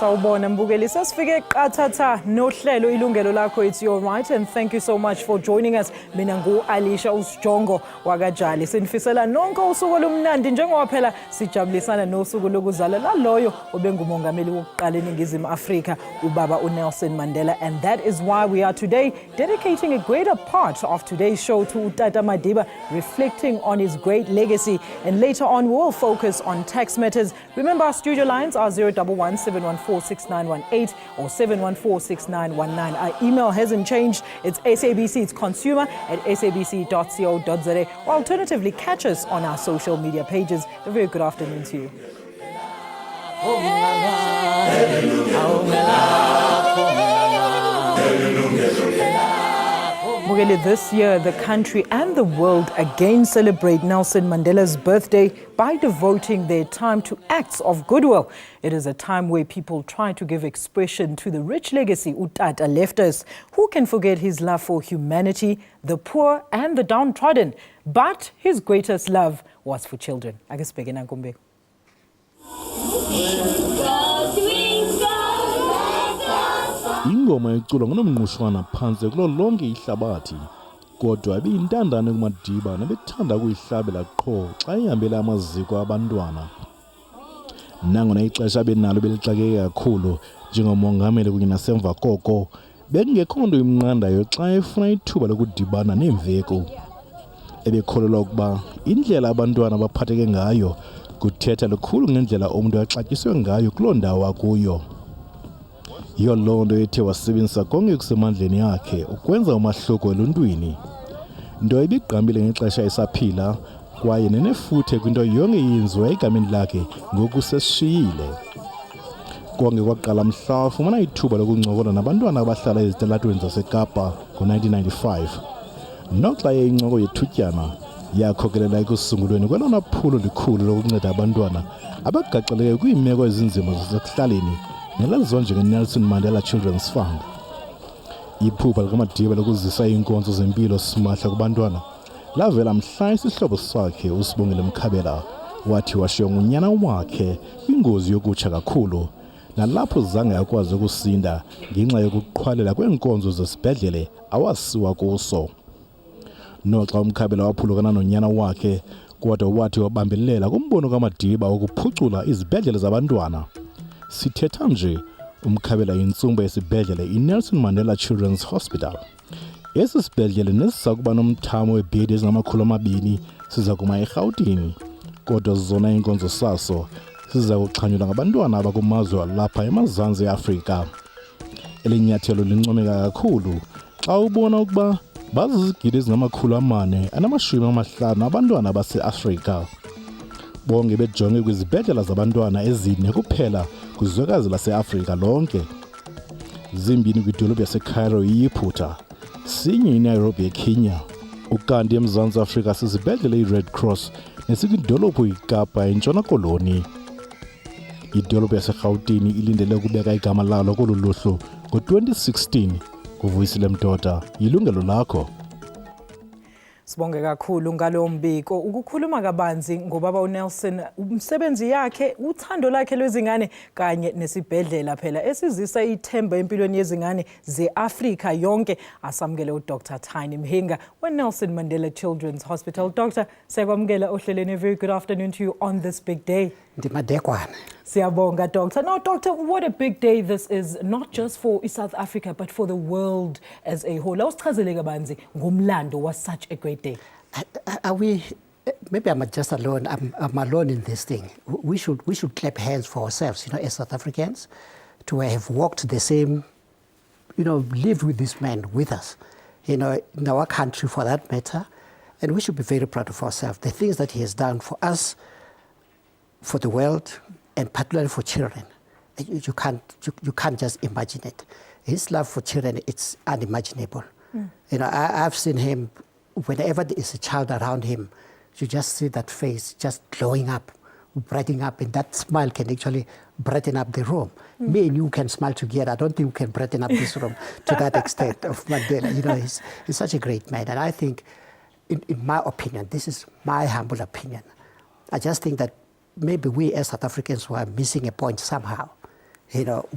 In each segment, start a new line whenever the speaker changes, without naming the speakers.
Sawubona mbukeli, sasifike qathatha nohlelo Yilungelo Lakho, it's your right, and thank you so much for joining us. Mina ngu-Alisha Usijongo wakajali. Sinifisela nonke usuku olumnandi njengoba phela sijabulisana nosuku lokuzalwa laloyo obengumongameli wokuqala eNingizimu Afrika, ubaba uNelson Mandela, and that is why we are today dedicating a greater part of today's show to Tata Madiba, reflecting on his great legacy, and later on we'll focus on tax matters. Remember, our studio lines are 011 714 6918 or 714 6919. Our email hasn't changed. It's SABC, it's consumer@sabc.co.za, or alternatively catch us on our social media pages. A very good afternoon to you. This year, the country and the world again celebrate Nelson Mandela's birthday by devoting their time to acts of goodwill. It is a time where people try to give expression to the rich legacy Tata left us. Who can forget his love for humanity, the poor and the downtrodden? But his greatest love was for children.
Ingoma iculwa ngunomnqushwana phansi kulo lonke ihlabathi, kodwa ibiyintandane kuMadiba nebethanda ukuyihlabela qho xa ihambela amaziko abantwana. Nangona ixesha benalo belixakeke kakhulu njengomongameli kunye nasemva koko, bekungekho nto imnqandayo xa efuna ithuba lokudibana neemveku. Ebekholelwa ukuba indlela abantwana baphatheke ngayo kuthetha lukhulu ngendlela umuntu axatyiswe ngayo kuloo ndawo akuyo. Yiyo loo nto ethe wasebenzisa konke kusemandleni yakhe ukwenza umahluko eluntwini, nto ibigqambile ngexesha esaphila kwaye nenefuthe kwinto yonke eyenziwa egameni lakhe ngoku sesishiyile. Konke kwaqala mhla wafumana ithuba lokuncokola nabantwana abahlala ezitalatweni zaseKapa ngo-1995. Noxa incoko yethutyana yakhokelela ekusungulweni kwelona phulo likhulu lokunceda abantwana abagaxeleke kwiimeko ezinzima zasekuhlaleni nelaziwa njenge-Nelson Mandela Children's Fund. Iphupha likaMadiba lokuzisa iinkonzo zempilo simahla kubantwana lavela mhla isihlobo sakhe uSibongile Mkhabela wathi washiywa ngunyana wakhe kwingozi yokutsha kakhulu, nalapho zange akwazi ukusinda ngenxa yokuqhwalela kweenkonzo zesibhedlele awasiwa kuso. Noxa uMkhabela waphulukana nonyana wakhe, kodwa wathi wabambelela kumbono kaMadiba wokuphucula izibhedlele zabantwana. Sithetha nje, uMkhabela yintsumba yesibhedlele iNelson Mandela Children's Hospital. Esi sibhedlele nesiza kuba nomthamo webhedi ezingama-200 siza kuma eRhawutini, kodwa zona iinkonzo saso siza kuxhanyulwa ngabantwana abakumazwe alapha emazantsi eAfrika. Eli nyathelo lincomeka kakhulu xa ubona ukuba bazizigidi ezingama-450 abantwana baseAfrika. Bonke bejonge kwizibhedlela zabantwana ezine kuphela kwizwekazi laseAfrika lonke. Zimbini kwidolophu yaseCairo iyiphutha, sinye iNairobi eKenya, ukanti eMzantsi Afrika sizibhedlele iRed Cross nesikwidolophu iKapa eNtshona Koloni. Idolophu yaseRhawutini ilindele ukubeka igama lalo kolu luhlu ngo-2016. Kuvuyisile Mdoda, Yilungelo Lakho.
Sibonge kakhulu ngalo mbiko. Ukukhuluma kabanzi ngobaba uNelson, umsebenzi yakhe, uthando lakhe lwezingane kanye nesibhedlela phela esizisa ithemba empilweni yezingane ze-Afrika yonke. Asamukele uDr. Tiny Mhinga weNelson Mandela Children's Hospital. Dr. Sekwamukela ohlelweni. Very good afternoon to you on this big day.
Ndimadekwana.
Siyabonga, Doctor. Now, Doctor, what a big day this is, not just for South Africa, but for the world as a whole. Awusichazele kabanzi ngomlando was such a great day.
Are we? Maybe I'm just alone. I'm alone in this thing. We should clap hands for ourselves, as South Africans, to have walked the same, lived with this man with us, in our country for that matter, and we should be very proud of ourselves. The things that he has done for us, for the world, and particularly for children. You can't just imagine it. His love for children, it's unimaginable. I've seen him, whenever there is a child around him, you just see that face just glowing up, brightening up, and that smile can actually brighten up the room. Me and you can smile together. I don't think we can brighten up this room to that extent of Mandela. He's such a great man. And I think, in my opinion, this is my humble opinion, I just think that maybe we as South Africans were missing a point somehow.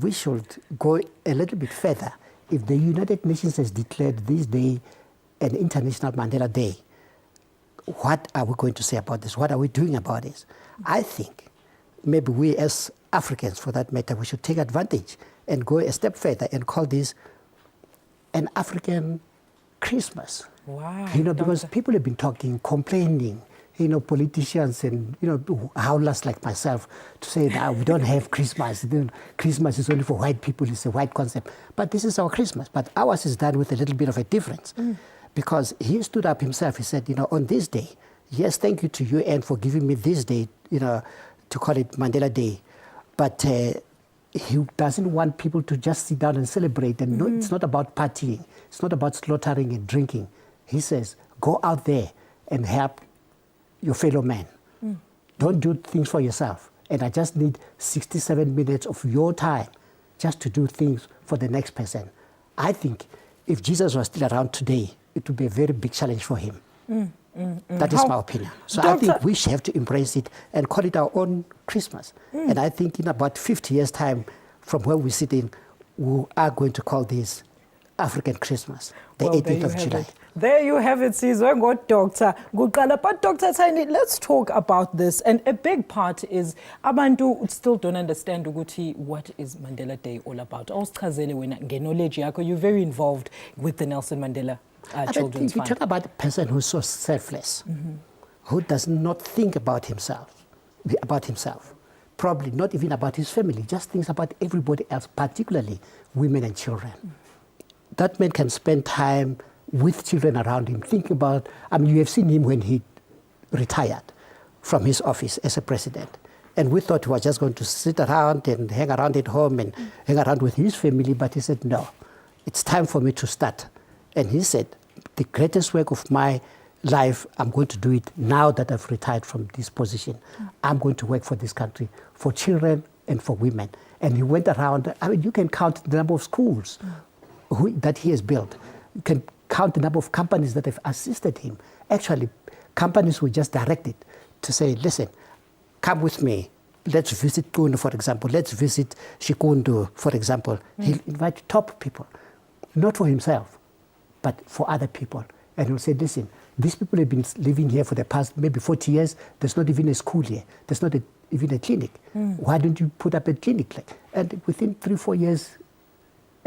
we should go a little bit further. If the United Nations has declared this day an International Mandela Day, what are we going to say about this? What are we doing about this? I think maybe we as Africans, for that matter, we should take advantage and go a step further and call this an African Christmas.
Wow.
Because people have been talking, complaining, politicians and, howlers like myself to say that we don't have Christmas. Christmas is only for white people. It's a white concept. But this is our Christmas. But ours is done with a little bit of a difference. Because he stood up himself. He said, on this day, yes, thank you to UN for giving me this day, to call it Mandela Day. But he doesn't want people to just sit down and celebrate. And no, it's not about partying. It's not about slaughtering and drinking. He says, go out there and help your fellow man. Don't do things for yourself. And I just need 67 minutes of your time just to do things for the next person. I think if Jesus was still around today, it would be a very big challenge for him. That is my opinion. So I think we should have to embrace it and call it our own Christmas. And I think in about 50 years' time from where we're sitting, we are going to call this African Christmas, the 18th of July.
There you have it, Sizwe Dr. Guqala. But Dr. Tiny, let's talk about this. And a big part is abantu still don't understand ukuthi what is Mandela Day all about. Awusichazele wena knowledge yakho. You're very involved with the Nelson Mandela Children's Fund.
You talk about a person who's so selfless, who does not think about himself, probably not even about his family, just thinks about everybody else, particularly women and children. That man can spend time with children around him, think about, you have seen him when he retired from his office as a president. And we thought he was just going to sit around and hang around at home and hang around with his family, but he said, no, it's time for me to start. And he said, the greatest work of my life, I'm going to do it now that I've retired from this position. I'm going to work for this country, for children and for women. And he went around, you can count the number of schools that he has built. You can count the number of companies that have assisted him. Actually, companies were just directed to say, listen, come with me. Let's visit Kuno, for example. Let's visit Shikundu, for example. He'll invite top people, not for himself, but for other people. And he'll say, listen, these people have been living here for the past maybe 40 years. There's not even a school here. There's not even a clinic. Why don't you put up a clinic? And within 3-4 years,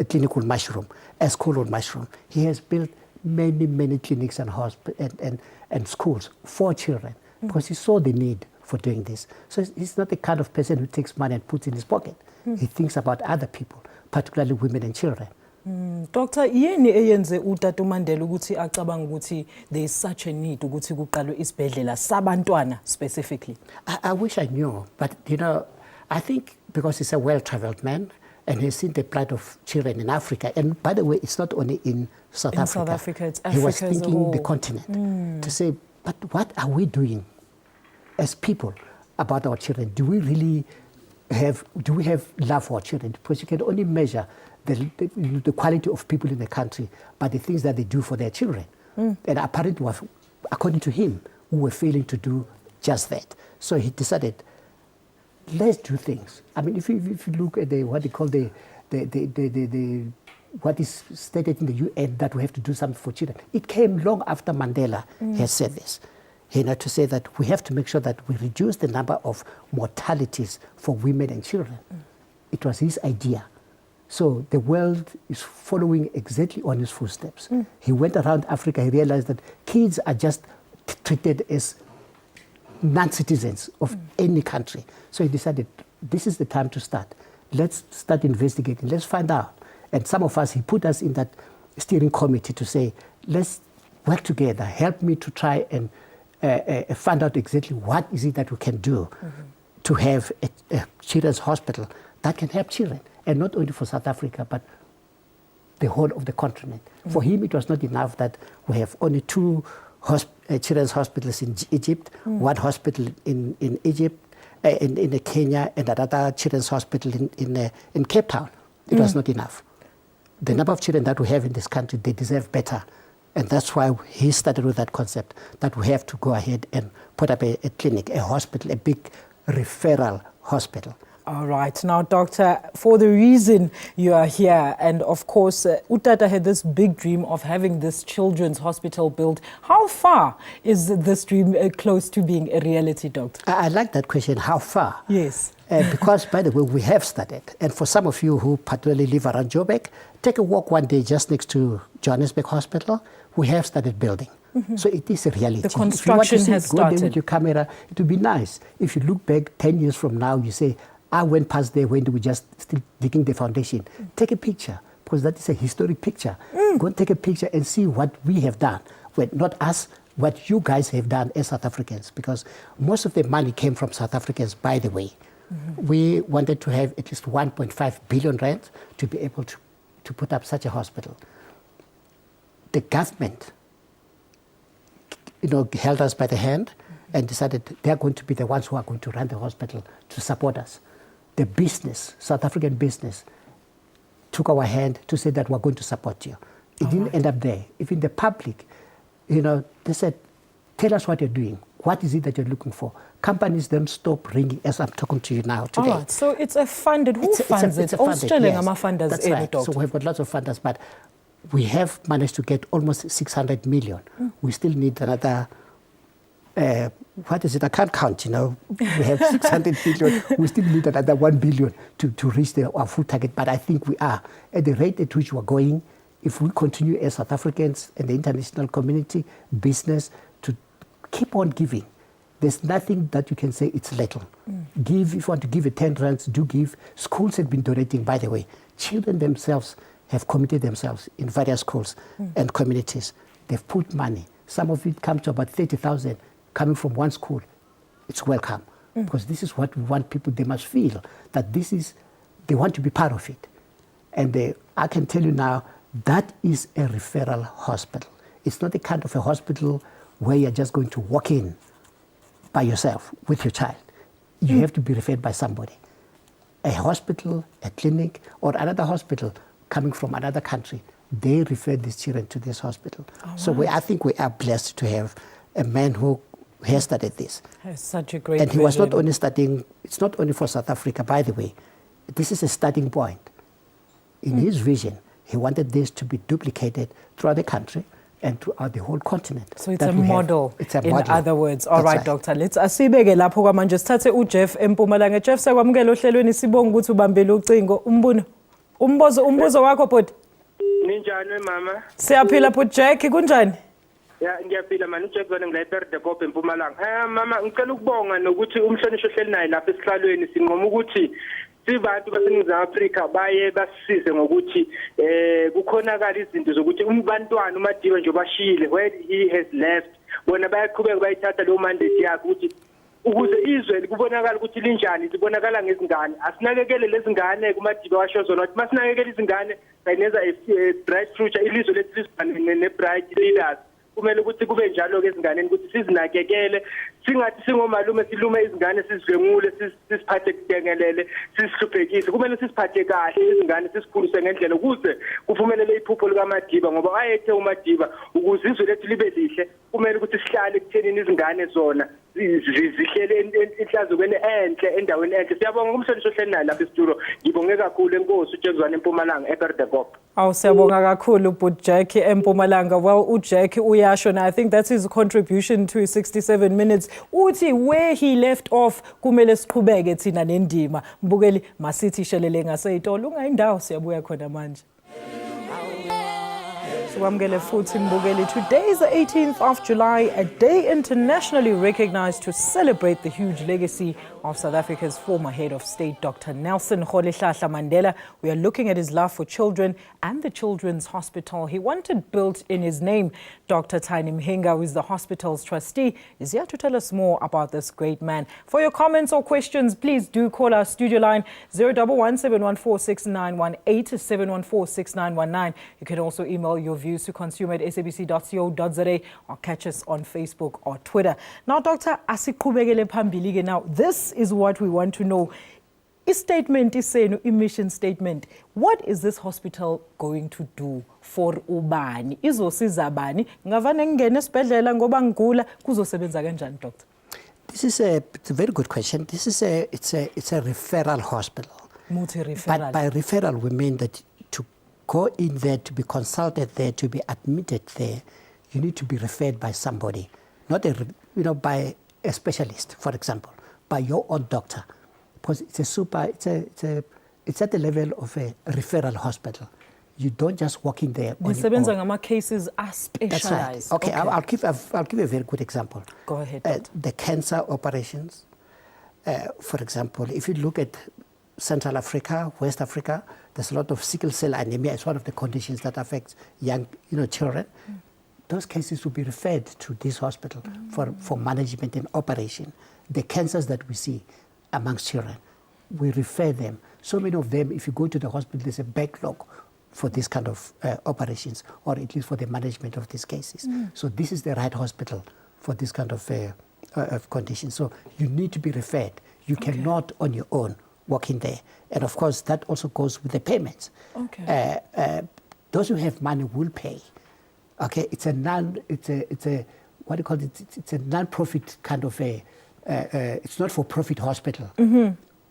a clinic will mushroom, a school will mushroom. He has built many, many clinics and schools for children because he saw the need for doing this. So he's not the kind of person who takes money and puts it in his pocket. He thinks about other people, particularly women and children.
Doctor, yini eyenze uTata Mandela ukuthi acabanga ukuthi there is such a need ukuthi kuqalwe isibhedlela sabantwana specifically?
I wish I knew, but I think because he's a well-traveled man, and he's seen the plight of children in Africa. And by the way, it's not only in South Africa.
South Africa, it's
Africa. He was
as a
thinking
whole.
the continent to say, but what are we doing as people about our children? Do we really have love for our children? Because you can only measure the quality of people in the country by the things that they do for their children. And apparently, according to him, we were failing to do just that. So he decided, let's do things. If you look at what they call what is stated in the UN that we have to do something for children, it came long after Mandela has said this. To say that we have to make sure that we reduce the number of mortalities for women and children. It was his idea. So the world is following exactly on his footsteps. He went around Africa, he realized that kids are just treated as non-citizens of any country. So he decided, this is the time to start. Let's start investigating, let's find out. And some of us, he put us in that steering committee to say, let's work together, help me to try and find out exactly what is it that we can do to have a children's hospital that can help children. And not only for South Africa, but the whole of the continent. For him, it was not enough that we have only 2 children's hospitals in Egypt, 1 hospital in Egypt, in Kenya, and another children's hospital in Cape Town. It was not enough. The number of children that we have in this country, they deserve better. And that's why he started with that concept, that we have to go ahead and put up a clinic, a hospital, a big referral hospital.
All right. Now, Doctor, for the reason you are here, and of course, Tata had this big dream of having this children's hospital built. How far is this dream close to being a reality, Doctor?
I like that question, how far?
Yes.
Because, by the way, we have started. And for some of you who particularly live around Joburg, take a walk one day just next to Johannesburg Hospital. We have started building. So it is a reality.
The construction has started.
Go there with your camera. It would be nice. If you look back 10 years from now, you say, I went past there when we were just still digging the foundation. Take a picture, because that is a historic picture. Go and take a picture and see what we have done. Well, not us, what you guys have done as South Africans, because most of the money came from South Africans, by the way. We wanted to have at least 1.5 billion rand to be able to put up such a hospital. The government, held us by the hand and decided they're going to be the ones who are going to run the hospital to support us. The business, South African business, took our hand to say that we're going to support you. It didn't end up there. Even the public, they said, tell us what you're doing. What is it that you're looking for? Companies then stop ringing as I'm talking to you now today.
All right, so it's a funded, who funds it?
It's a funded, yes. That's right.
Doctor.
So we've got lots of funders, but we have managed to get almost 600 million. We still need another, what is it? I can't count, We have 600 billion. We still need another 1 billion to reach our full target. But I think we are. At the rate at which we're going, if we continue as South Africans and the international community, business, to keep on giving, there's nothing that you can say it's little. Give, if you want to give 10 rands, do give. Schools have been donating, by the way. Children themselves have committed themselves in various schools and communities. They've put money. Some of it comes to about 30,000 coming from one school. It's welcome, because this is what we want people, they must feel that they want to be part of it. And I can tell you now, that is a referral hospital. It's not the kind of a hospital where you're just going to walk in by yourself with your child. You have to be referred by somebody. A hospital, a clinic, or another hospital coming from another country, they refer these children to this hospital. So I think we are blessed to have a man who has started this.
Has such a great
And he
vision.
was not only studying, it's not only for South Africa, by the way. This is a starting point. In his vision, he wanted this to be duplicated throughout the country and throughout the whole continent.
So it's a model,
It's a
in
model.
other words. All right,
That's
Doctor. Let's asibeke lapho kwamanje sithathe uJeff eMpumalanga. Jeff, sakwamukela ohlelweni sibonga ukuthi ubambele ucingo. Umbuzo wakho bhuti.
Ninjani mama?
Siyaphila bhuti Jack, kunjani?
Ya ngiyaphila manje uJeff wena ngilayiperde kophe eMpumalanga. Mama ngicela ukubonga nokuthi umhlonishwa ohleli naye lapha esihlalweni sinqoma ukuthi sibantu baseNingizimu Afrika baye basisize ngokuthi kukhonakala izinto zokuthi umbantwana uMadiba nje bashile where he has left bona bayaqhubeka bayithatha lo mandate yakhe ukuthi ukuze izwe kubonakala ukuthi linjani libonakala ngezingane asinakekele lezi ngane kuMadiba washo zona ukuthi masinakekele izingane sayineza bright future ilizwe lethu lisibane ne bright leaders kumele ukuthi kube njalo ke ezinganeni ukuthi sizinakekele singathi singomalume silume izingane sizivengule sisiphathe kudengelele sisihluphekise kumele sisiphathe kahle izingane sisikhulise ngendlela ukuze kuvumelele iphupho likaMadiba ngoba ayethe uMadiba ukuze izwe lethu libe lihle kumele ukuthi sihlale ekuthenini izingane zona zihlele inhlazukweni enhle endaweni enhle siyabonga kumhlonishwa ohleli naye lapha estudio ngibonge kakhulu enkosi uJezwana eMpumalanga ePerdekop.
Siyabonga kakhulu bhuti Jack eMpumalanga. Well, uJack uyasho na I think that's his contribution to 67 minutes. Uthi where he left off kumele siqhubeke thina nendima. Mbukeli masithi shelele ngaseyitolo ungayindawo siyabuya khona manje. Today is the 18th of July, a day internationally recognized to celebrate the huge legacy of South Africa's former head of state, Dr. Nelson Mandela. We are looking at his love for children and the Children's Hospital he wanted built in his name. Dr. Tiny Mhinga, who is the hospital's trustee, is here to tell us more about this great man. For your comments or questions, please do call our studio line 011 714 6918 714 6919. You can also email your views to consumer@sabc.co.za or catch us on Facebook or Twitter. Now, Dr. Asiqhubekele phambili. Now, this is what we want to know. Statement is saying, mission statement. What is this hospital going to do for ubani? Izosiza bani? Ngavane ngene esibhedlela ngoba ngigula kuzosebenza kanjani, Doctor?
This is it's a very good question. This is it's a referral hospital.
Multi-referral.
But by referral, we mean that to go in there, to be consulted there, to be admitted there, you need to be referred by somebody, not by a specialist, for example, by your own doctor, because it's at the level of a referral hospital. You don't just walk in there on your own.
Cases are specialized.
That's right. Okay. I'll give a very good example.
Go ahead.
The cancer operations, for example, if you look at Central Africa, West Africa, there's a lot of sickle cell anemia. It's one of the conditions that affects young, children. Those cases will be referred to this hospital for management and operation. The cancers that we see amongst children, we refer them. So many of them, if you go to the hospital, there's a backlog for this kind of operations, or at least for the management of these cases. So this is the right hospital for this kind of condition. So you need to be referred. You cannot on your own walk in there. And of course, that also goes with the payments.
Okay.
Those who have money will pay. Okay, it's a what do you call it? It's a non-profit kind of it's not for profit hospital,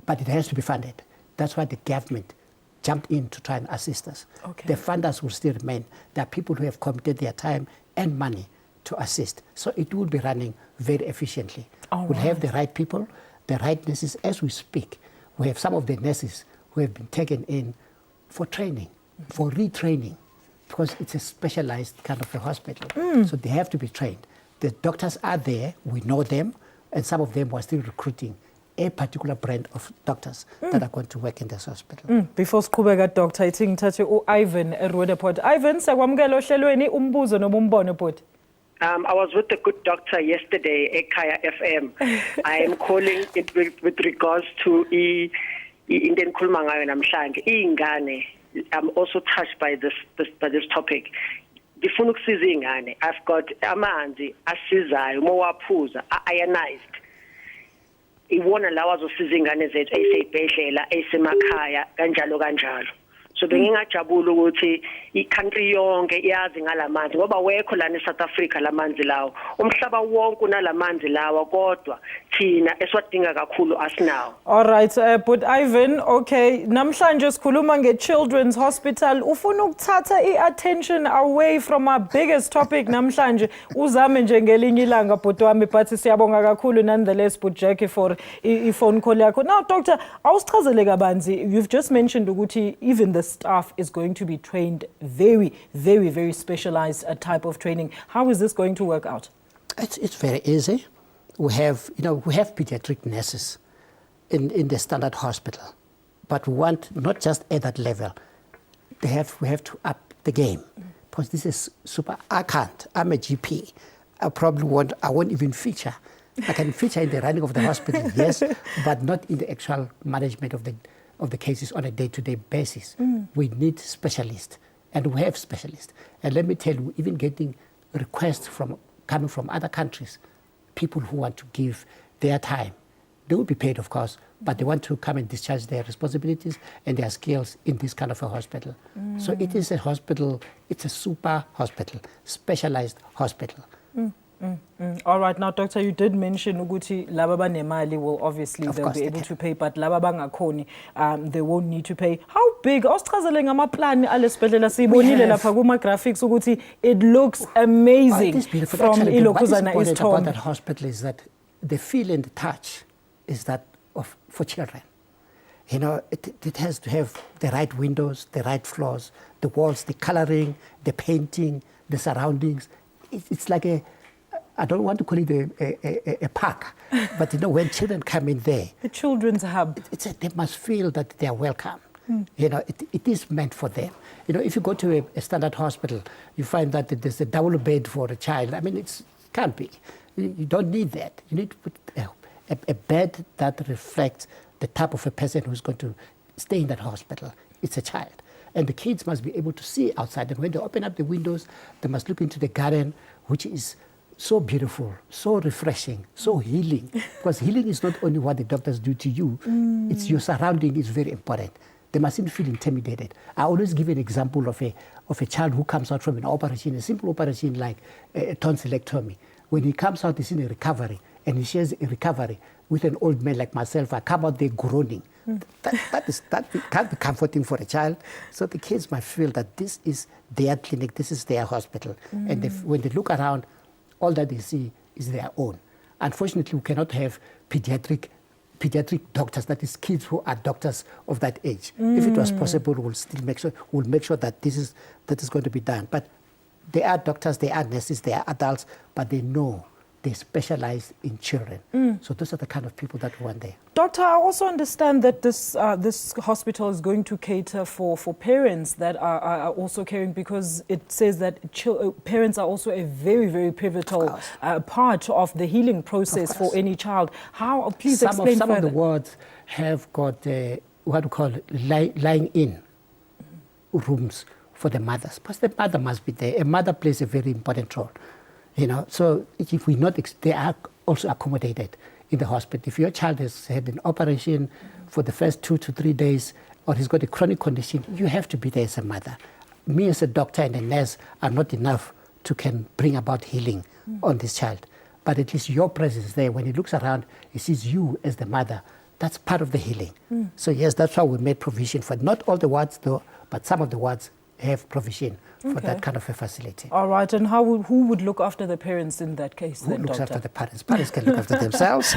but it has to be funded. That's why the government jumped in to try and assist us.
Okay.
The funders will still remain. There are people who have committed their time and money to assist. So it will be running very efficiently. We'll have the right people, the right nurses. As we speak, we have some of the nurses who have been taken in for training, for retraining, because it's a specialized kind of a hospital. So they have to be trained. The doctors are there, we know them, and some of them were still recruiting a particular brand of doctors that are going to work in this hospital.
Before siqhubeka doctor, I think ngithathe u-Ivan eRoodepoort. Ivan, sakwamukela ohlelweni umbuzo noma umbono bhuti.
I was with the good doctor yesterday at Kaya FM. I am calling it with regards to Indian khuluma ngayo namhlanje ingane. I'm also touched by this topic. Ngifuna ukusiza ingane. I've got amanzi asizayo mowaphuza ionized. Iwona lawa azosiza ingane zethu eyisebhedlela eyisemakhaya kanjalo. So bengingajabula ukuthi i-country yonke iyazi ngalamanzi ngoba wekho lana eSouth Africa lamanzi lawo. Umhlaba wonke unalamanzi lawa kodwa thina esiwadinga kakhulu asinawo.
All right, but Ivan, okay, namhlanje sikhuluma nge-Children's Hospital. Ufuna ukuthatha i-attention away from our biggest topic namhlanje. Uzame nje ngelinye ilanga bhuti wami, but siyabonga kakhulu nonetheless but Jackie for i-phone call yakho. Now doctor, awusichazele kabanzi. You've just mentioned ukuthi even the staff is going to be trained very, very, very specialized type of training. How is this going to work out?
It's very easy. We have pediatric nurses in the standard hospital, but we want not just at that level. We have to up the game because this is super. I can't. I'm a GP. I won't even feature. I can feature in the running of the hospital, yes, but not in the actual management of the cases on a day-to-day basis. We need specialists, and we have specialists. And let me tell you, even getting requests coming from other countries, people who want to give their time. They will be paid, of course, but they want to come and discharge their responsibilities and their skills in this kind of a hospital. So it is a hospital, it's a super hospital, specialized hospital.
All right, now doctor, you did mention ukuthi laba banemali will obviously they'll be able to pay, but laba bangakhoni they won't need to pay. How big? Awusichazele ngamaplani alesibhedlela sibonile lapha kuma graphics ukuthi it looks amazing.
It is beautiful.
From
Actually, what is
Ilokuzana
important
East
about
Home.
that hospital is that the feel and the touch is that for children. You know, it has to have the right windows, the right floors, the walls, the coloring, the painting, the surroundings. It's like I don't want to call it a park, but when children come in there,
The children's hub.
they must feel that they are welcome. You know, it is meant for them. You know, if you go to a standard hospital, you find that there's a double bed for a child. I mean, it can't be. You don't need that. You need to put a bed that reflects the type of a person who's going to stay in that hospital. It's a child. And the kids must be able to see outside. And when they open up the windows, they must look into the garden, which is so beautiful, so refreshing, so healing. Because healing is not only what the doctors do to you, it's your surrounding is very important. They mustn't feel intimidated. I always give an example of a child who comes out from an operation, a simple operation like a tonsillectomy. When he comes out, he's in a recovery, and he shares a recovery with an old man like myself, I come out there groaning. That can't be comforting for a child. So the kids might feel that this is their clinic, this is their hospital. And when they look around, all that they see is their own. Unfortunately, we cannot have pediatric doctors, that is kids who are doctors of that age. If it was possible, we'll make sure that that is going to be done. But they are doctors, they are nurses, they are adults, but they know. They specialize in children. So those are the kind of people that we want there.
Doctor, I also understand that this hospital is going to cater for parents that are also caring, because it says that parents are also a very, very pivotal part of the healing process for any child. How? Please explain
Some
further.
of the wards have got what we call lying-in rooms for the mothers, because the mother must be there. A mother plays a very important role. So if we not, they are also accommodated in the hospital. If your child has had an operation for the first 2 to 3 days, or he's got a chronic condition, you have to be there as a mother. Me as a doctor and a nurse are not enough to can bring about healing on this child. But at least your presence there, when he looks around, he sees you as the mother. That's part of the healing. So yes, that's why we made provision for not all the wards though, but some of the wards have provision for that kind of a facility.
All right, and who would look after the parents in that case
Who
then,
looks
Doctor?
after the parents? Parents can look after themselves.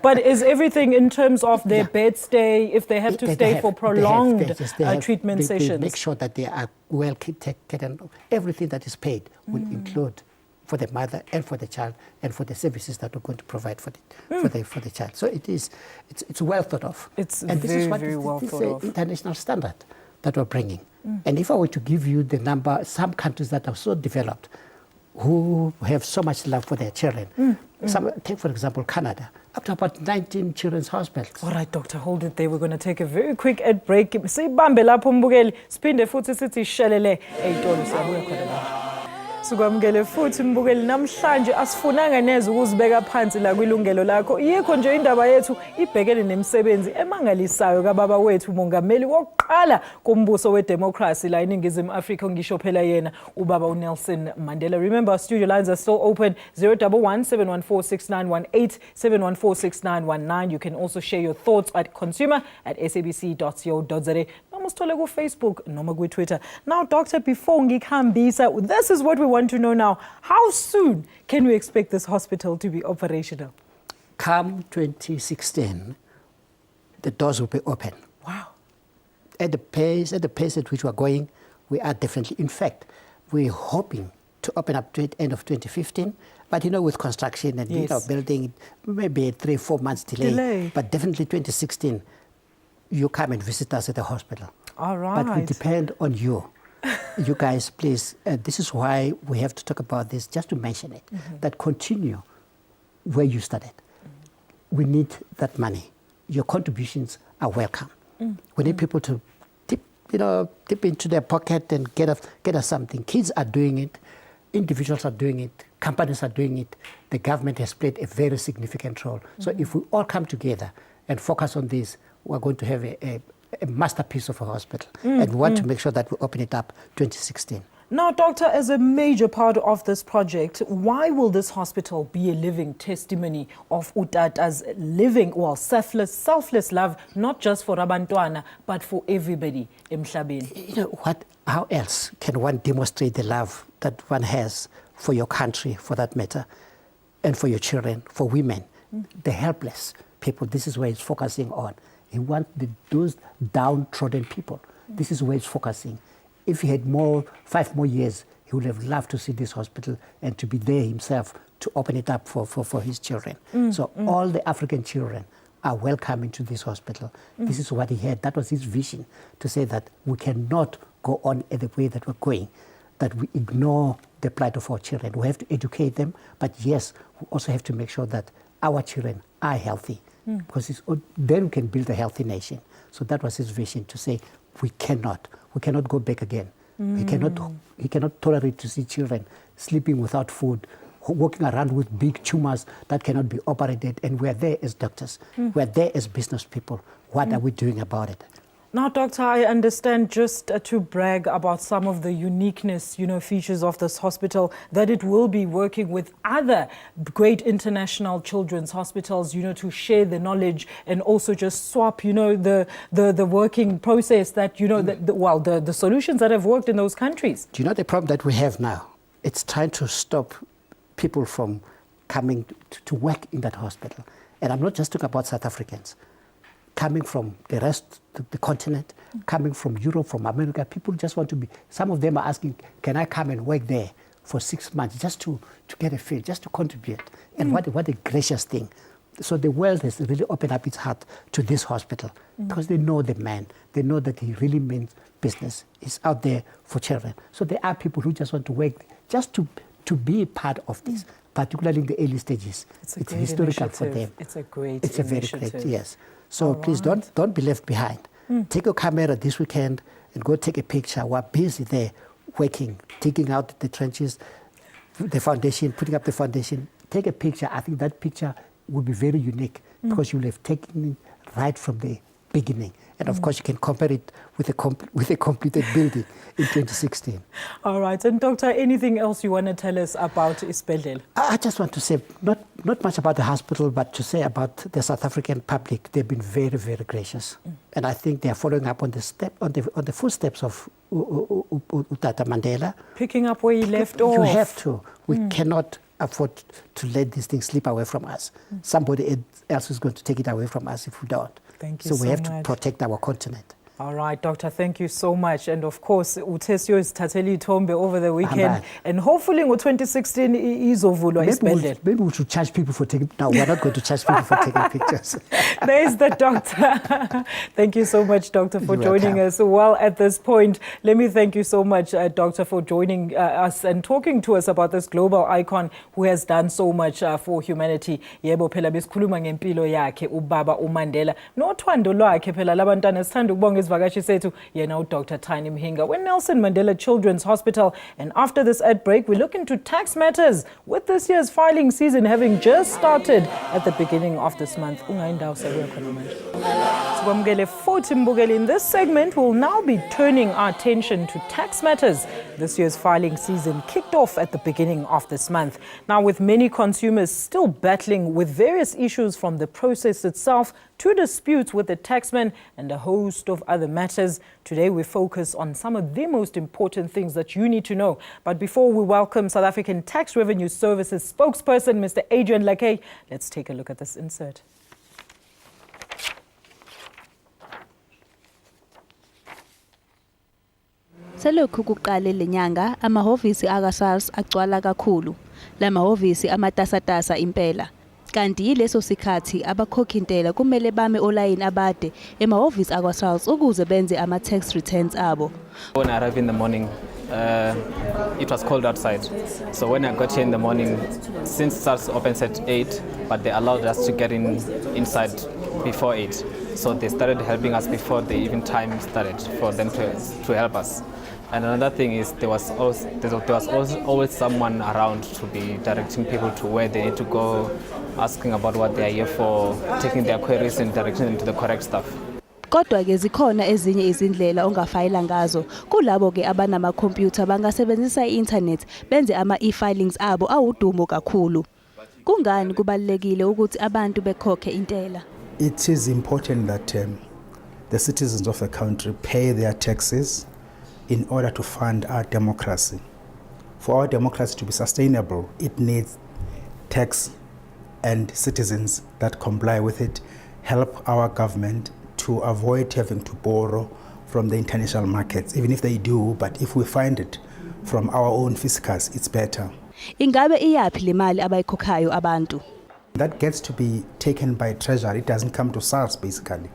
But is everything in terms of their bed stay, if they have to stay for prolonged treatment sessions?
They make sure that they are well taken, and everything that is paid will include for the mother and for the child and for the services that we're going to provide for the child. So it's well thought of.
It's
and this is what
very well thought of.
International standard that we're bringing. And if I were to give you the number, some countries that are so developed, who have so much love for their children. Take, for example, Canada, up to about 19 children's hospitals.
All right, Doctor, hold it there. We're going to take a very quick ad break. Sibambe lapho mbukeli, siphinde futhi sithi shelele ey'tolo siyabuya khona la. Sukwamukele futhi mbukeli, namhlanje asifunanga neze ukuzibeka phansi la kwilungelo lakho. Yikho nje indaba yethu ibhekene nemisebenzi emangalisayo kababa wethu umongameli wokuqala kombuso wedemocracy la eNingizimu Afrika, ngisho phela yena ubaba uNelson Mandela. Remember, our studio lines are still open, 011-714-6918, 714-6919. You can also share your thoughts at consumer@sabc.co.za. Noma usithole ku Facebook noma ku Twitter. Now, Doctor, before ngikhambisa, this is what we want to know now. How soon can we expect this hospital to be operational?
Come 2016, the doors will be open.
Wow.
At the pace at which we're going, we are definitely. In fact, we're hoping to open up to the end of 2015. But with construction and building, maybe a 3-4 months delay. But definitely 2016, you come and visit us at the hospital.
All right.
But we depend on you. You guys, please, this is why we have to talk about this, just to mention it, that continue where you started. We need that money. Your contributions are welcome. We need people to dip into their pocket and get us something. Kids are doing it. Individuals are doing it. Companies are doing it. The government has played a very significant role. So if we all come together and focus on this, we're going to have a masterpiece of a hospital. And we want to make sure that we open it up 2016.
Now, Doctor, as a major part of this project, why will this hospital be a living testimony of Utata's selfless love, not just for Rabantwana, but for everybody emhlabeni?
How else can one demonstrate the love that one has for your country, for that matter, and for your children, for women, the helpless people? This is where it's focusing on. He wants those downtrodden people. This is where it's focusing. If he had 5 more years, he would have loved to see this hospital and to be there himself to open it up for his children. So all the African children are welcome into this hospital. This is what he had. That was his vision, to say that we cannot go on in the way that we're going, that we ignore the plight of our children. We have to educate them, but yes, we also have to make sure that our children are healthy, because then we can build a healthy nation. So that was his vision, to say we cannot go back again. He cannot tolerate to see children sleeping without food, walking around with big tumors that cannot be operated, and we're there as doctors. We're there as business people. What are we doing about it?
Now, Doctor, I understand, just to brag about some of the uniqueness, features of this hospital, that it will be working with other great international children's hospitals, to share the knowledge and also just swap, the working process that, the solutions that have worked in those countries.
Do you know the problem that we have now? It's trying to stop people from coming to work in that hospital. And I'm not just talking about South Africans. Coming from the rest of the continent, coming from Europe, from America, people just want to be, some of them are asking, can I come and work there for 6 months just to get a feel, just to contribute? And what a gracious thing. So the world has really opened up its heart to this hospital because they know the man. They know that he really means business. He's out there for children. So there are people who just want to work just to be part of this, particularly in the early stages.
It's
historical for them.
It's a great
It's a very
initiative.
great, yes. So please don't be left behind. Take your camera this weekend and go take a picture. We're busy there working, digging out the trenches, the foundation, putting up the foundation. Take a picture. I think that picture will be very unique because you will have taken it right from the beginning. And of course, you can compare it with a completed building in 2016.
All right. And Doctor, anything else you want to tell us about Isibhedlela?
I just want to say, not much about the hospital, but to say about the South African public. They've been very, very gracious. And I think they are following up on the footsteps of Tata Mandela.
Picking up where he left off.
You have to. We cannot afford to let these things slip away from us. Somebody else is going to take it away from us if we don't.
Thank you
so
so
we have
much.
to protect our continent.
All right, Doctor, thank you so much. And of course, Utesio is Tateli Tombe over the weekend. And hopefully in 2016, izovulwa Isibhedlela.
Maybe we should charge people for taking... No, we're not going to charge people for taking pictures.
There's the doctor. Thank you so much, Doctor, for
You're
joining
welcome.
us. Well, at this point, let me thank you so much, Doctor, for joining us and talking to us about this global icon who has done so much for humanity. Yebo phela besikhuluma ngempilo yakhe ubaba uMandela. Nothando lwakhe phela labantwana sithanda ukubonga isivakashi sethu yena uDr. Tiny Mhinga. We're Nelson Mandela Children's Hospital, and after this ad break, we look into tax matters with this year's filing season having just started at the beginning of this month. In this segment, we'll now be turning our attention to tax matters. This year's filing season kicked off at the beginning of this month. Now, with many consumers still battling with various issues from the process itself to disputes with the taxman and a host of other matters, today we focus on some of the most important things that you need to know. But before we welcome South African Tax Revenue Services spokesperson, Mr. Adrian Lackay, let's take a look at this insert.
Selokhu kuqale lenyanga amahhovisi aka-SARS agcwala kakhulu. La mahhovisi amatasatasa impela. Kanti yileso sikhathi abakhokhi intela kumele bame olayini abade emahhovisi akwa-SARS ukuze benze ama-tax returns abo.
When I arrived in the morning, it was cold outside. So when I got here in the morning, since SARS opens at 8, but they allowed us to get inside before 8. So they started helping us before the even time started for them to help us. And another thing is there was always someone around to be directing people to where they need to go, asking about what they are here for, taking their queries and directing them to the correct stuff.
Kodwa ke zikhona ezinye izindlela ongafayila ngazo. Kulabo ke abanama-computer bangasebenzisa i-internet benze ama-e-filings abo awudumo kakhulu. Kungani kubalulekile ukuthi abantu bekhokhe intela?
It is important that the citizens of the country pay their taxes in order to fund our democracy. For our democracy to be sustainable, it needs tax and citizens that comply with it, help our government to avoid having to borrow from the international markets, even if they do, but if we find it from our own fiscus, it's better.
Ingabe iyaphi le mali abayikhokhayo abantu?
That gets to be taken by Treasury. It doesn't come to SARS basically.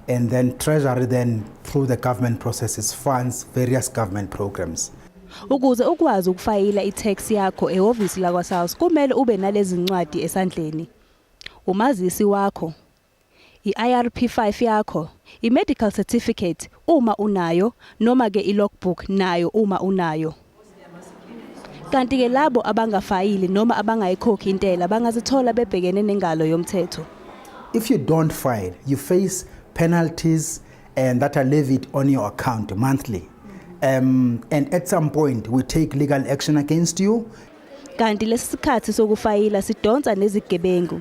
And then Treasury then, through the government processes, funds various government programs.
Ukuze ukwazi ukufayila i-tax yakho ehhovisi lakwa-SARS kumele ube nalezi ncwadi esandleni. Umazisi wakho, i-IRP5 yakho, i-medical certificate uma unayo, noma ke i-logbook nayo uma unayo. Kanti ke labo abangafayili noma abangayikhokhi intela bangazithola bebhekene nengalo yomthetho.
If you don't file, you face penalties and that are levied on your account monthly. And at some point, we take legal action against you.
Kanti lesikhathi sokufayila sidonsa nezigebengu.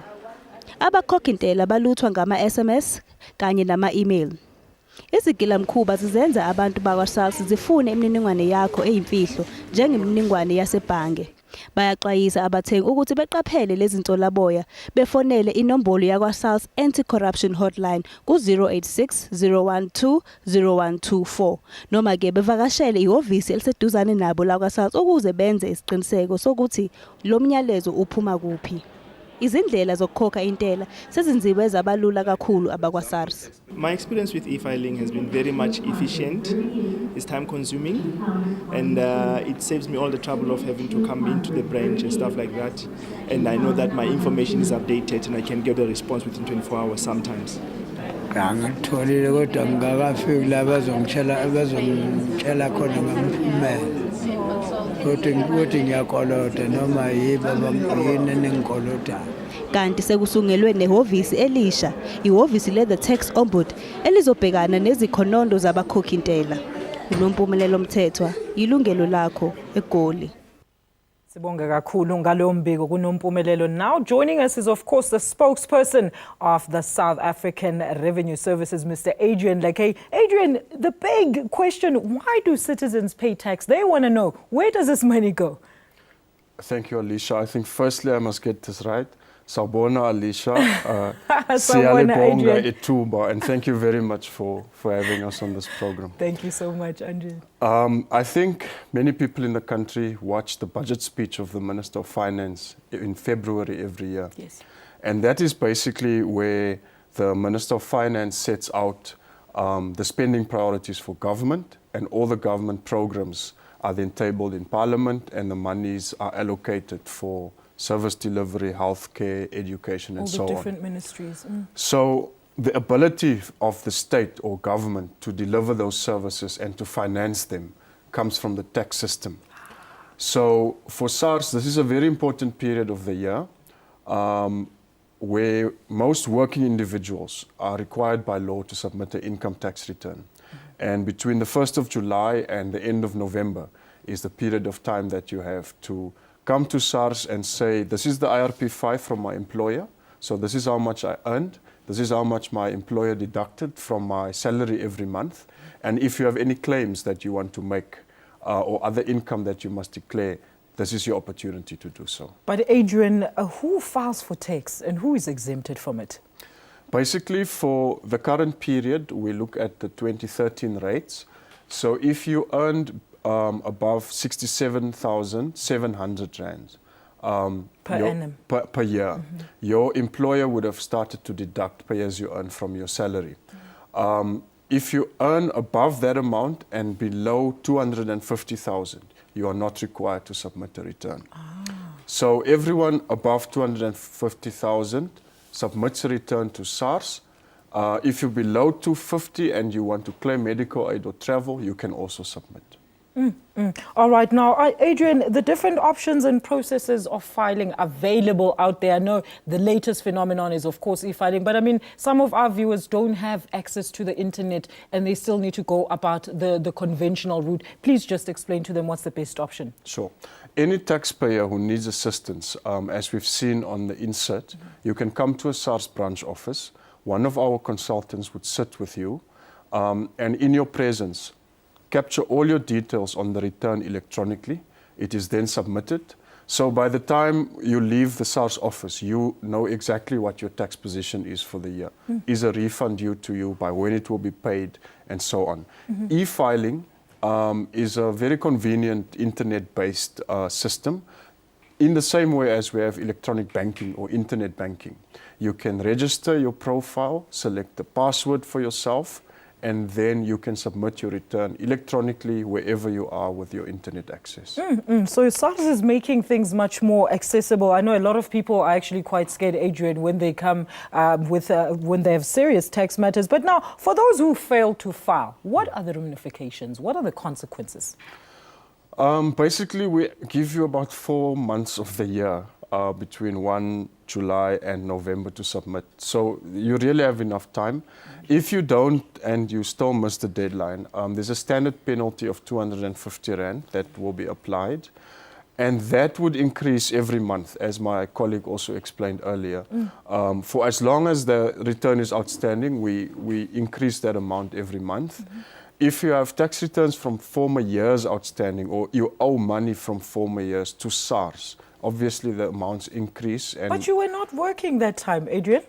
Abakhokhintela baluthwa ngama-SMS kanye nama-email. Izigilamkhuba zizenza abantu bakwa-SARS zifune imininingwane yakho eyimfihlo njengemininingwane yasebhange. Bayaxwayisa abathengi ukuthi beqaphele lezi nsolaboya befonele inombolo yakwa-SARS Anti-Corruption Hotline ku-086 012 0124 noma ke bevakashele ihhovisi eliseduzane nabo lakwa-SARS ukuze benze isiqiniseko sokuthi lo myalezo uphuma kuphi. Izindlela zokukhokha intela sezinziwe zabalula kakhulu abakwa-SARS.
My experience with e-filing has been very much efficient. It's time consuming, and it saves me all the trouble of having to come into the branch and stuff like that. And I know that my information is updated and I can get a response within 24 hours sometimes.
Ngangitholile kodwa ngakafiki la bazongitshela khona ngamphumela. Kodwa ngiyakolota noma yiba yini nengikolotayo.
Kanti sekusungelwe nehhovisi elisha, ihhovisi le-The Tax Ombud elizobhekana nezikhondondo zabakhokhintela. Unompumelelo Mthethwa, Yilungelo Lakho, eGoli.
Sibonga kakhulu ngalo mbiko kunompumelelo. Now joining us is of course the spokesperson of the South African Revenue Services, Mr. Adrian Lackay. Adrian, the big question, why do citizens pay tax? They want to know, where does this money go?
Thank you, Alicia. I think firstly I must get this right. Sawubona, Alicia. Siyalibonga ithuba, and thank you very much for having us on this program.
Thank you so much, Adrian.
I think many people in the country watch the budget speech of the Minister of Finance in February every year.
Yes.
And that is basically where the Minister of Finance sets out the spending priorities for government, and all the government programs are then tabled in Parliament, and the monies are allocated for service delivery, healthcare, education, and so on.
All the different ministries.
So the ability of the state or government to deliver those services and to finance them comes from the tax system. So for SARS, this is a very important period of the year where most working individuals are required by law to submit an income tax return. And between the 1st of July and the end of November is the period of time that you have to come to SARS and say, this is the IRP5 from my employer, so this is how much I earned, this is how much my employer deducted from my salary every month, and if you have any claims that you want to make or other income that you must declare, this is your opportunity to do so.
But Adrian, who files for tax and who is exempted from it?
Basically, for the current period, we look at the 2013 rates. So if you earned above 67,700 rands
per annum,
per year, your employer would have started to deduct pay as you earn from your salary. If you earn above that amount and below 250,000, you are not required to submit a return. So everyone above 250,000 submits a return to SARS. If you're below 250 and you want to claim medical aid or travel, you can also submit.
All right. Now, Adrian, the different options and processes of filing available out there. I know the latest phenomenon is, of course, e-filing. But, I mean, some of our viewers don't have access to the internet and they still need to go about the conventional route. Please just explain to them what's the best option.
Sure. Any taxpayer who needs assistance, as we've seen on the insert, you can come to a SARS branch office. One of our consultants would sit with you and in your presence, capture all your details on the return electronically. It is then submitted. So by the time you leave the SARS office, you know exactly what your tax position is for the year. Is a refund due to you, by when it will be paid, and so on. E-filing is a very convenient internet-based system. In the same way as we have electronic banking or internet banking. You can register your profile, select the password for yourself, and then you can submit your return electronically wherever you are with your internet access.
So SARS is making things much more accessible. I know a lot of people are actually quite scared, Adrian, when they come when they have serious tax matters. But now, for those who fail to file, what are the ramifications? What are the consequences?
Basically, we give you about 4 months of the year, between 1 July and November to submit. So you really have enough time. If you don't and you still miss the deadline, there's a standard penalty of 250 Rand that will be applied. And that would increase every month, as my colleague also explained earlier. For as long as the return is outstanding, we increase that amount every month. If you have tax returns from former years outstanding, or you owe money from former years to SARS, obviously the amounts increase. And
But you were not working that time, Adrian.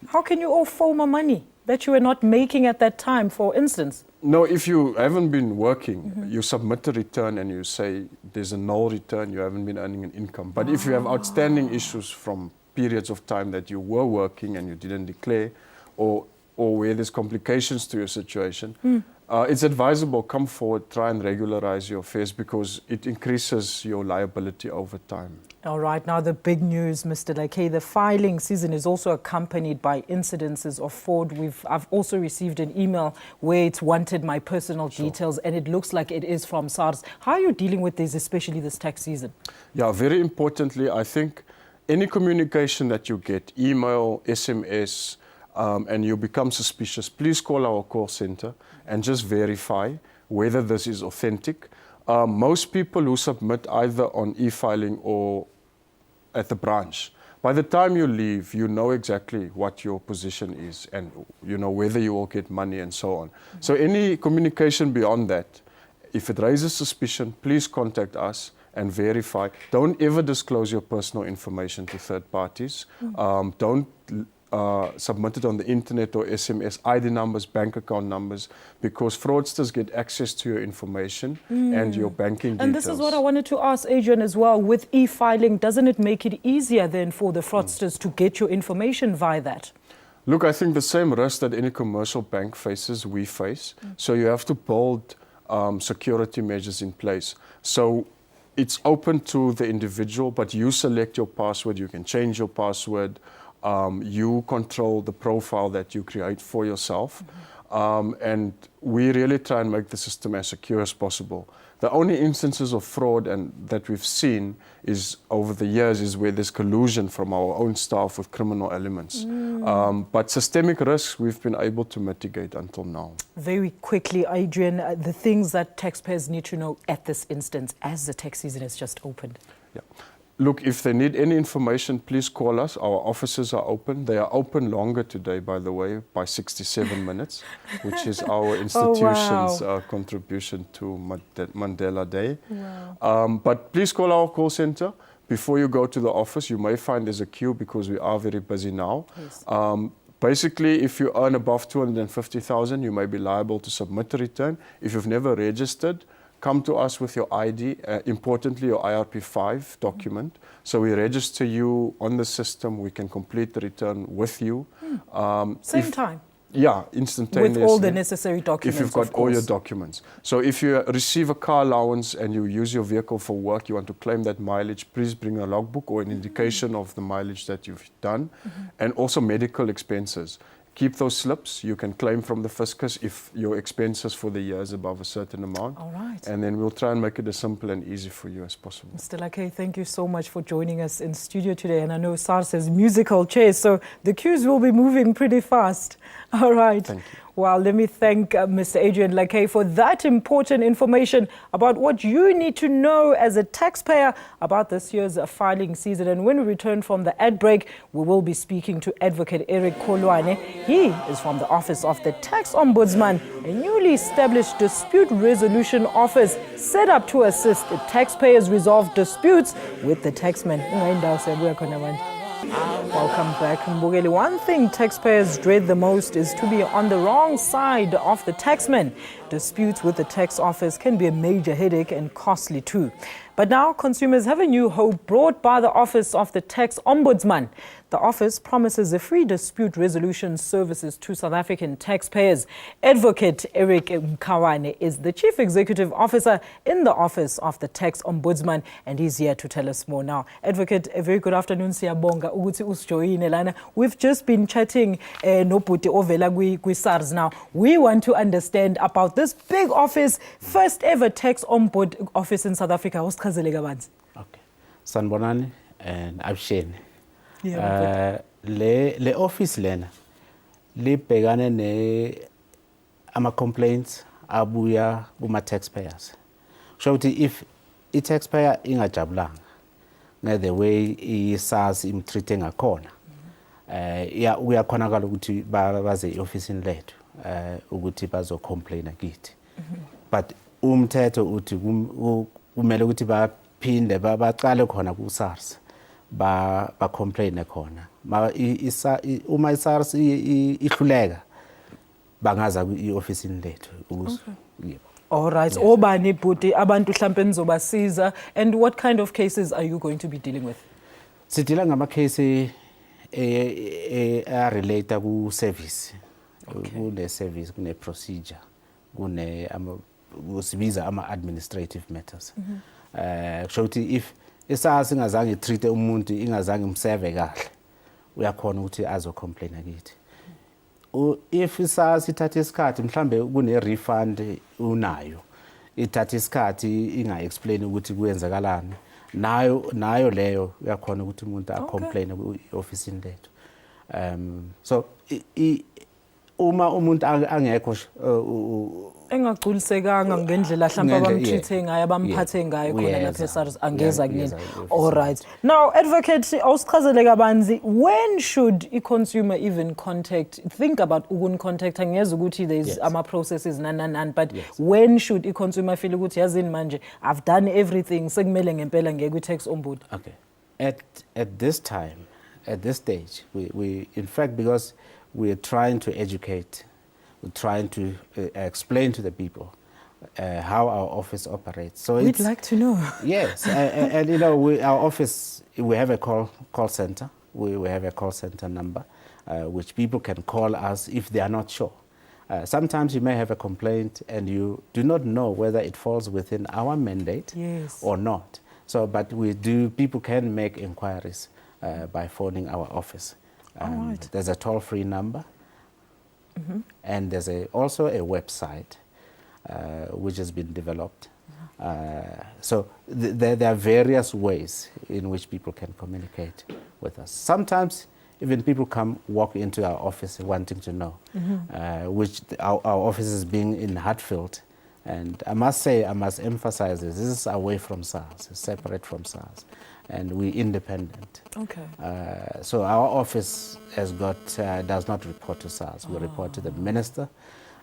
How can you owe former money that you were not making at that time, for instance?
no, if you haven't been working, you submit a return and you say there's a null return, you haven't been earning an income. But if you have outstanding issues from periods of time that you were working and you didn't declare, or where there's complications to your situation, it's advisable, come forward, try and regularize your affairs, because it increases your liability over time.
All right, now the big news, Mr. Lackay, the filing season is also accompanied by incidences of fraud. I've also received an email where it's wanted my personal details, and it looks like it is from SARS. How are you dealing with this, especially this tax season?
Yeah, very importantly, I think any communication that you get, email, SMS, and you become suspicious, please call our call center and just verify whether this is authentic. Most people who submit either on e-filing or at the branch, by the time you leave, you know exactly what your position is and you know whether you will get money and so on. So any communication beyond that, if it raises suspicion, please contact us and verify. Don't ever disclose your personal information to third parties. Don't submit it on the internet or SMS, ID numbers, bank account numbers, because fraudsters get access to your information and your banking details.
And this is what I wanted to ask Adrian as well. With e-filing, doesn't it make it easier then for the fraudsters to get your information via that?
Look, I think the same risk that any commercial bank faces, we face. So you have to build security measures in place. So it's open to the individual, but you select your password, you can change your password. You control the profile that you create for yourself. And we really try and make the system as secure as possible. The only instances of fraud that we've seen is over the years is where there's collusion from our own staff with criminal elements. But systemic risks we've been able to mitigate until now.
Very quickly, Adrian, the things that taxpayers need to know at this instance as the tax season has just opened.
Yeah. Look, if they need any information, please call us. Our offices are open. They are open longer today, by the way, by 67 minutes, which is our institution's contribution to Mandela Day. Wow. But please call our call center. Before you go to the office, you may find there's a queue because we are very busy now. Yes. Basically, if you earn above 250,000, you may be liable to submit a return. If you've never registered, come to us with your ID, importantly your IRP5 document. So we register you on the system, we can complete the return with you.
Same time?
Yeah, instantaneously.
With all the necessary documents,
if you've got all your documents. So if you receive a car allowance and you use your vehicle for work, you want to claim that mileage, please bring a logbook or an indication of the mileage that you've done. And also medical expenses. Keep those slips. You can claim from the fiscus if your expenses for the year is above a certain amount.
All right.
And then we'll try and make it as simple and easy for you as possible.
Mr. Lackay, thank you so much for joining us in studio today. And I know SARS has musical chairs, so the queues will be moving pretty fast. All right.
Thank you.
Well, let me thank Mr. Adrian Lackay for that important information about what you need to know as a taxpayer about this year's filing season. And when we return from the ad break, we will be speaking to Advocate Eric Kolwane. He is from the Office of the Tax Ombudsman, a newly established dispute resolution office set up to assist the taxpayers resolve disputes with the taxman. Welcome back, Mbugeli. One thing taxpayers dread the most is to be on the wrong side of the taxman. Disputes with the tax office can be a major headache and costly too. But now consumers have a new hope brought by the Office of the Tax Ombudsman. The office promises a free dispute resolution services to South African taxpayers. Advocate Eric Kolwane is the Chief Executive Officer in the Office of the Tax Ombudsman, and he's here to tell us more now. Advocate, a very good afternoon. Siyabonga ukuthi usijoyine lana. We've just been chatting no puti ovela kwi SARS now. We want to understand about this big office, first ever tax ombud office in South Africa. Usichazele kabanzi.
Okay. Sanibonani and Absheni.
Yeah,
Le office lena libhekane ne ama complaints abuya kuma taxpayers. So if I taxpayer ingajabulanga the way i-SARS imtreat ngakhona uyakhonakala ukuthi baze i-ofisini lethu ukuthi bazocomplaina kithi. But umthetho uthi kumele ukuthi baphinde baqale khona ku-SARS ba-complaine khona. Uma i-SARS ihluleka bangaza i-ofisini lethu.
All right. Obani bhuti abantu mhlambe nizobasiza, and what kind of cases are you going to be dealing with?
Sidila ngama case relate ku service. Kune service, kune procedure, kune kusibiza ama administrative matters. So if isasa ingazange treat umuntu ingazange imserve kahle, uyakhona ukuthi azo complain akithi. If isasa ithatha isikhathi mhlambe kune refund unayo, ithatha isikhathi inga explain ukuthi kuyenzakalani, nayo leyo uyakhona ukuthi umuntu a complain ku-office lethu. So uma umuntu angekho
engagculisekanga ngendlela mhlawumbe abamtreat ngayo abamphathe ngayo khona lapha eSARS angeza kuyena. All right. Now, advocate, awusichazele kabanzi, when should a consumer even think about contact angeza ukuthi there's ama processes nan, but when should a consumer feel ukuthi yazini manje I've done everything sekumele ngempela ngeke ku-tax ombud?
Okay. At this time, at this stage, we in fact, because we are trying to educate, we're trying to explain to the people how our office operates. So
we'd like to know.
Yes, and you know, our office, we have a call center. We have a call center number, which people can call us if they are not sure. Sometimes you may have a complaint and you do not know whether it falls within our mandate or not. So, but people can make inquiries by phoning our office.
Right.
There's a toll-free number, and there's also a website which has been developed. So there are various ways in which people can communicate with us. Sometimes even people walk into our office wanting to know, which our office is being in Hatfield. And I must emphasize this is away from SARS, separate from SARS, and we're independent.
Okay.
So our office does not report to SARS. We report to the minister,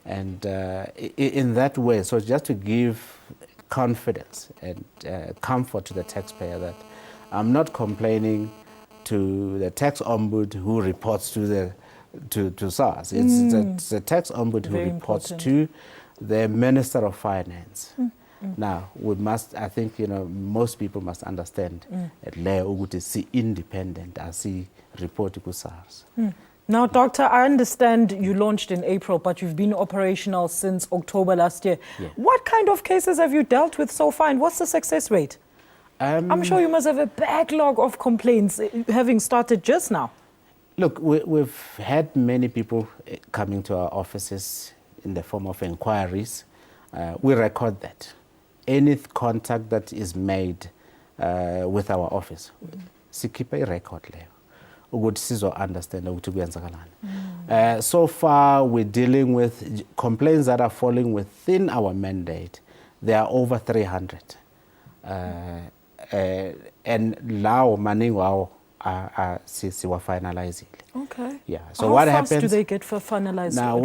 and in that way, so just to give confidence and comfort to the taxpayer that I'm not complaining to the tax ombud who reports to SARS. It's the tax ombud who reports to the Minister of Finance. Now, I think, most people must understand that it's independent as he reported to SARS.
Now, Doctor, I understand you launched in April, but you've been operational since October last year.
Yeah.
What kind of cases have you dealt with so far, and what's the success rate? I'm sure you must have a backlog of complaints, having started just now.
Look, we've had many people coming to our offices in the form of inquiries. We record that. Any contact that is made with our office, we keep a record there. Understand. So far, we're dealing with complaints that are falling within our mandate. There are over 300. And now, maningo siwa finalizing.
Okay.
Yeah. So
how
what
fast
happens?
Do they get for finalized?
Now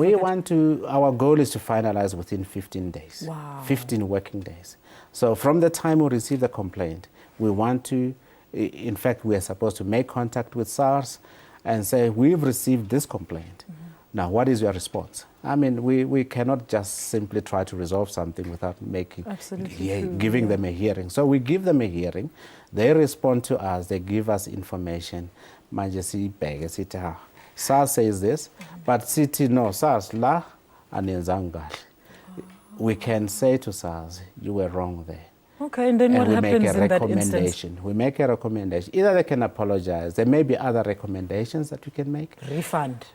our goal is to finalize within 15 days.
Wow.
15 working days. So from the time we receive the complaint, we want to, in fact, we are supposed to make contact with SARS and say, we've received this complaint. Now, what is your response? I mean, we cannot just simply try to resolve something without giving them a hearing. So we give them a hearing. They respond to us. They give us information. SARS says this, but City no SARS la anenzangal. We can say to SARS, you were wrong there.
Okay, and then what
we
happens
make a
in that instance?
recommendation. We make a recommendation. Either they can apologize. There may be other recommendations that we can make. Refund.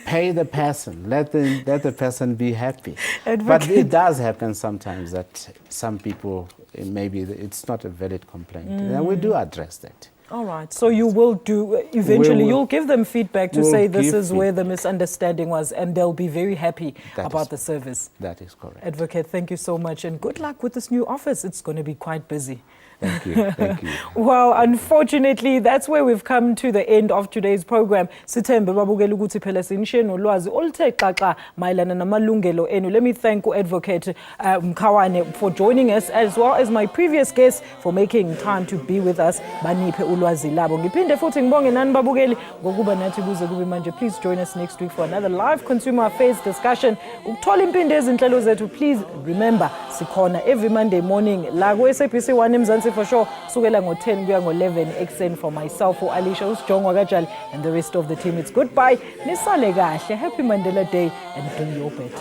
Pay the person. Let the person be happy. But it does happen sometimes that some people, maybe it's not a valid complaint. And we do address that.
All right. So you will do, eventually you'll give them feedback to say this is where the misunderstanding was, and they'll be very happy about the service.
That is correct.
Advocate, thank you so much, and good luck with this new office. It's going to be quite busy.
Thank you. Thank you.
Well, unfortunately, that's where we've come to the end of today's program. Sithembe babukela ukuthi phela sinishiye nolwazi oluthe xaxa mayelana namalungelo enu. Let me thank Advocate Mkhawane for joining us, as well as my previous guests for making time to be with us. Baniphe ulwazi labo. Ngiphinde futhi ngibonge nani babukeli ngokuba nathi kuze kube manje. Please join us next week for another live consumer affairs discussion. Ukuthola impinde ezinhlelo zethu, please remember sikhona every Monday morning la ku SABC 1 eMzansi for sure sukela ngo10 kuya ngo11 ekseni for myself Alicia Usjongo Wakajali and the rest of the team. It's goodbye. Nisale kahle. Happy Mandela Day and do your bit.